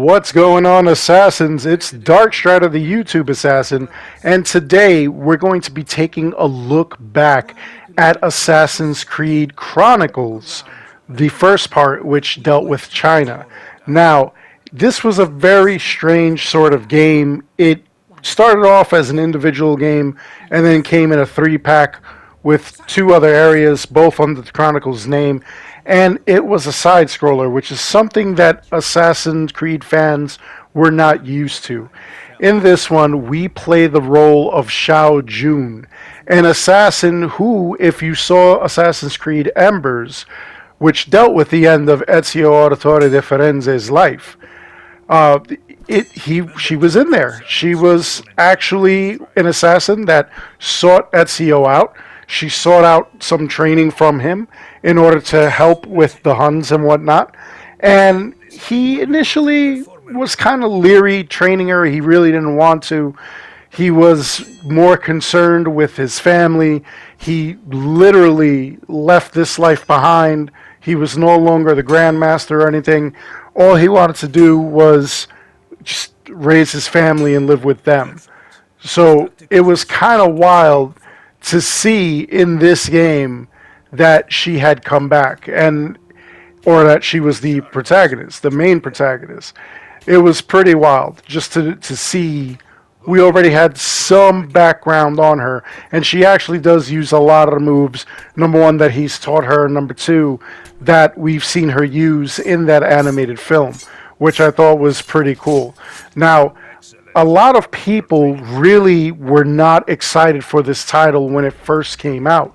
What's going on, Assassins? It's Darkstrider, the YouTube Assassin, and today we're going to be taking a look back at Assassin's Creed Chronicles, the first part, which dealt with China. Now, this was a very strange sort of game. It started off as an individual game and then came in a three-pack with two other areas, both under the Chronicles name, and it was a side scroller, which is something that Assassin's Creed fans were not used to. In this one, we play the role of Shao Jun, an assassin who, if you saw Assassin's Creed Embers, which dealt with the end of Ezio Auditore da Firenze's life, she was in there. She was actually an assassin that sought Ezio out. She sought out some training from him in order to help with the Huns and whatnot. And he initially was kind of leery training her. He really didn't want to. He was more concerned with his family. He literally left this life behind. He was no longer the Grandmaster or anything. All he wanted to do was just raise his family and live with them. So it was kind of wild to see in this game that she had come back, or that she was the protagonist, the main protagonist. It was pretty wild just to see. We already had some background on her, and she actually does use a lot of the moves. Number one, that he's taught her. Number two, that we've seen her use in that animated film, which I thought was pretty cool. Now, a lot of people really were not excited for this title when it first came out.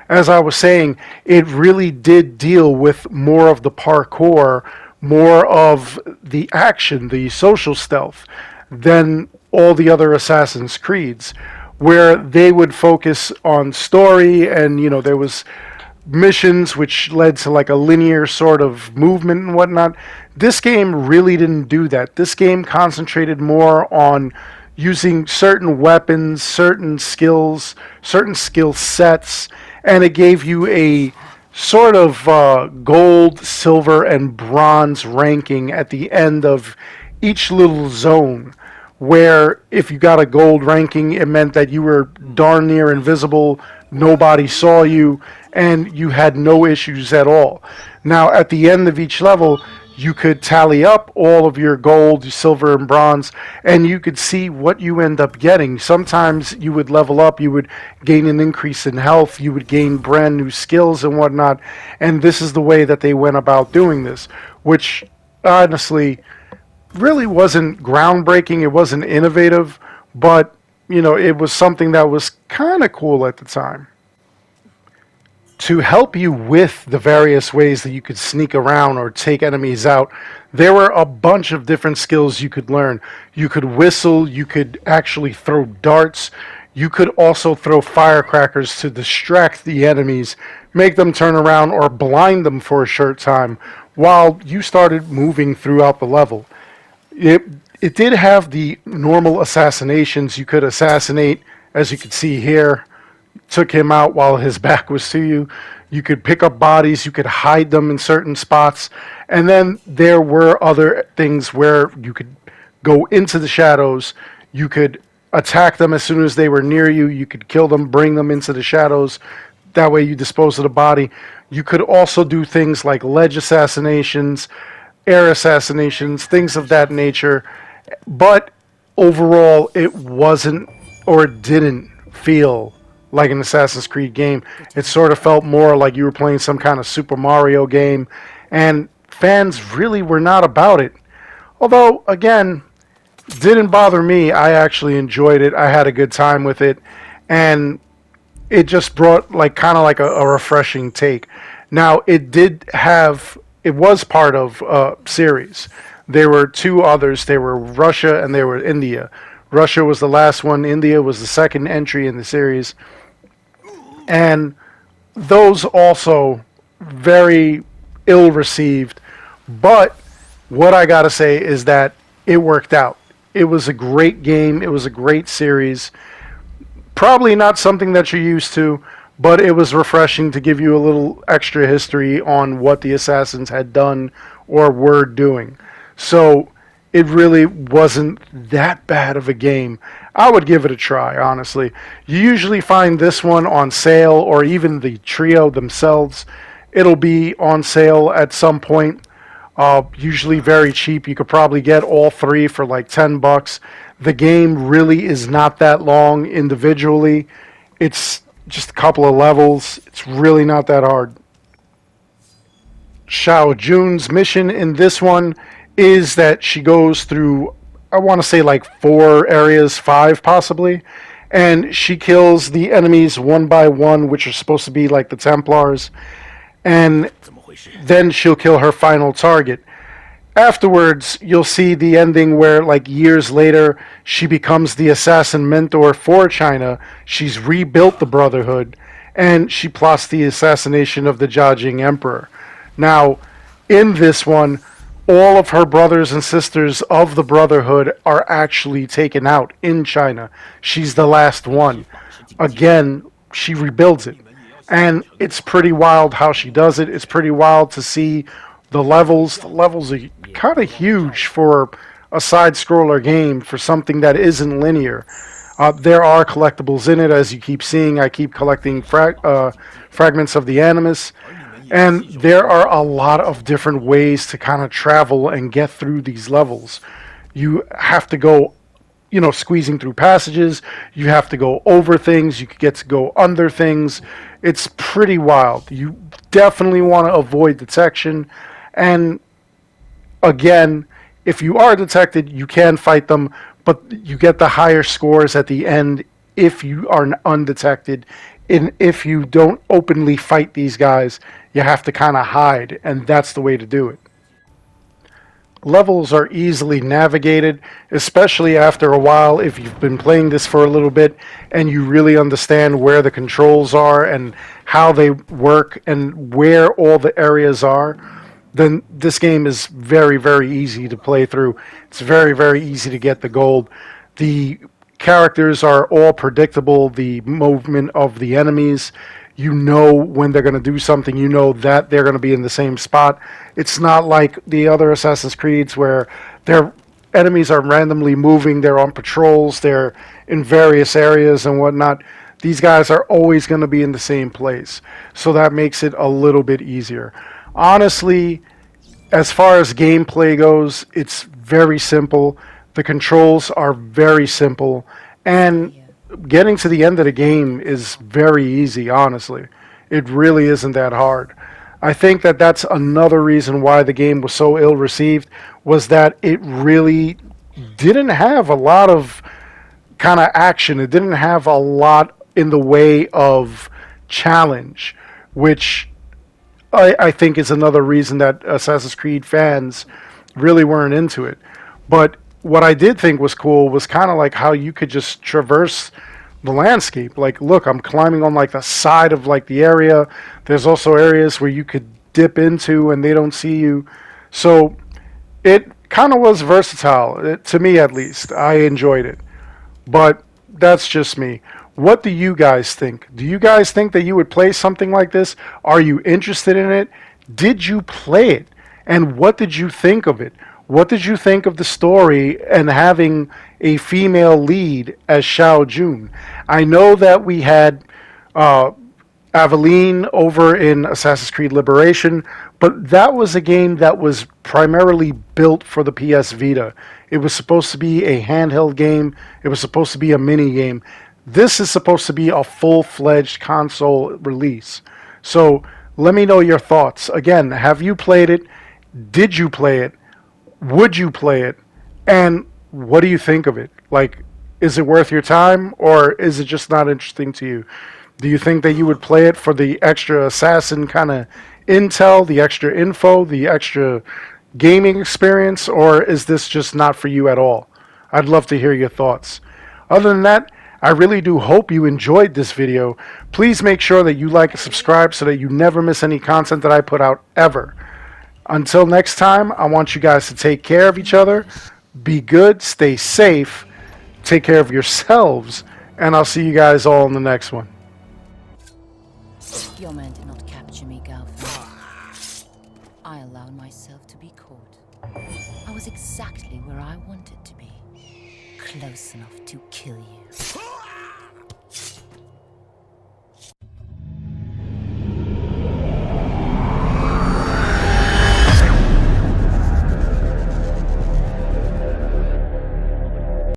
As I was saying, it really did deal with more of the parkour, more of the action, the social stealth, than all the other Assassin's Creeds, where they would focus on story and, there was missions which led to like a linear sort of movement and whatnot. This game really didn't do that. This game concentrated more on using certain weapons, certain skills, certain skill sets, and it gave you a sort of gold, silver, and bronze ranking at the end of each little zone, where if you got a gold ranking, it meant that you were darn near invisible, nobody saw you, and you had no issues at all. Now, at the end of each level, you could tally up all of your gold, silver, and bronze, and you could see what you end up getting. Sometimes you would level up, you would gain an increase in health, you would gain brand new skills and whatnot, and this is the way that they went about doing this, which honestly really wasn't groundbreaking, it wasn't innovative, but it was something that was kind of cool at the time. To help you with the various ways that you could sneak around or take enemies out, there were a bunch of different skills you could learn. You could whistle, you could actually throw darts, you could also throw firecrackers to distract the enemies, make them turn around or blind them for a short time while you started moving throughout the level. It did have the normal assassinations. You could assassinate, as you can see here, took him out while his back was to you. You could pick up bodies, you could hide them in certain spots, and then there were other things where you could go into the shadows, you could attack them as soon as they were near you, you could kill them, bring them into the shadows, that way you dispose of the body. You could also do things like ledge assassinations, air assassinations, things of that nature, but overall it wasn't, or it didn't feel like an Assassin's Creed game. It sort of felt more like you were playing some kind of Super Mario game, and fans really were not about it. Although, again, didn't bother me. I actually enjoyed it. I had a good time with it, and it just brought kind of like a refreshing take. Now, it was part of a series. There were two others. There were Russia and there were India. Russia was the last one. India was the second entry in the series. And those also very ill received. But what I got to say is that it worked out. It was a great game. It was a great series. Probably not something that you're used to, but it was refreshing to give you a little extra history on what the Assassins had done or were doing. So it really wasn't that bad of a game. I would give it a try, honestly. You usually find this one on sale, or even the trio themselves. It'll be on sale at some point. Usually very cheap. You could probably get all three for like $10. The game really is not that long individually. It's just a couple of levels. It's really not that hard. Shao Jun's mission in this one is that she goes through, I want to say like 4 areas, 5 possibly, and she kills the enemies one by one, which are supposed to be like the Templars, and then she'll kill her final target. Afterwards, you'll see the ending where, like years later, she becomes the assassin mentor for China. She's rebuilt the Brotherhood, and she plots the assassination of the Jiajing Emperor. Now, in this one, all of her brothers and sisters of the Brotherhood are actually taken out in China. She's the last one. Again, she rebuilds it. And it's pretty wild how she does it. It's pretty wild to see the levels. The levels are kind of huge for a side-scroller game, for something that isn't linear. There are collectibles in it, as you keep seeing. I keep collecting fragments of the Animus. And there are a lot of different ways to kind of travel and get through these levels. You have to go, squeezing through passages. You have to go over things. You get to go under things. It's pretty wild. You definitely want to avoid detection. And again, if you are detected, you can fight them, but you get the higher scores at the end if you are undetected. And if you don't openly fight these guys, you have to kind of hide, and that's the way to do it. Levels are easily navigated, especially after a while if you've been playing this for a little bit and you really understand where the controls are and how they work and where all the areas are. Then this game is very, very easy to play through. It's very, very easy to get the gold. The characters are all predictable. The movement of the enemies, you know when they're going to do something. You know that they're going to be in the same spot. It's not like the other Assassin's Creeds where their enemies are randomly moving. They're on patrols. They're in various areas and whatnot. These guys are always going to be in the same place. So that makes it a little bit easier. Honestly, as far as gameplay goes, it's very simple. The controls are very simple, and getting to the end of the game is very easy, honestly. It really isn't that hard. I think that that's another reason why the game was so ill received, was that it really didn't have a lot of kind of action. It didn't have a lot in the way of challenge, which I think is another reason that Assassin's Creed fans really weren't into it. But what I did think was cool was kind of like how you could just traverse the landscape. Like, look, I'm climbing on like the side of like the area. There's also areas where you could dip into and they don't see you. So it kind of was versatile, to me at least. I enjoyed it. But that's just me. What do you guys think? Do you guys think that you would play something like this? Are you interested in it? Did you play it? And what did you think of it? What did you think of the story and having a female lead as Shao Jun? I know that we had Aveline over in Assassin's Creed Liberation, but that was a game that was primarily built for the PS Vita. It was supposed to be a handheld game. It was supposed to be a mini game. This is supposed to be a full-fledged console release. So let me know your thoughts. Again, have you played it? Did you play it? Would you play it? And what do you think of it? Like, is it worth your time, or is it just not interesting to you? Do you think that you would play it for the extra assassin kind of intel, the extra info, the extra gaming experience, or is this just not for you at all? I'd love to hear your thoughts. Other than that, I really do hope you enjoyed this video. Please make sure that you like and subscribe so that you never miss any content that I put out ever. Until next time, I want you guys to take care of each other, be good, stay safe, take care of yourselves, and I'll see you guys all in the next one. Your man did not capture me, Galvin. I allowed myself to be caught. I was exactly where I wanted to be. Close enough to kill you.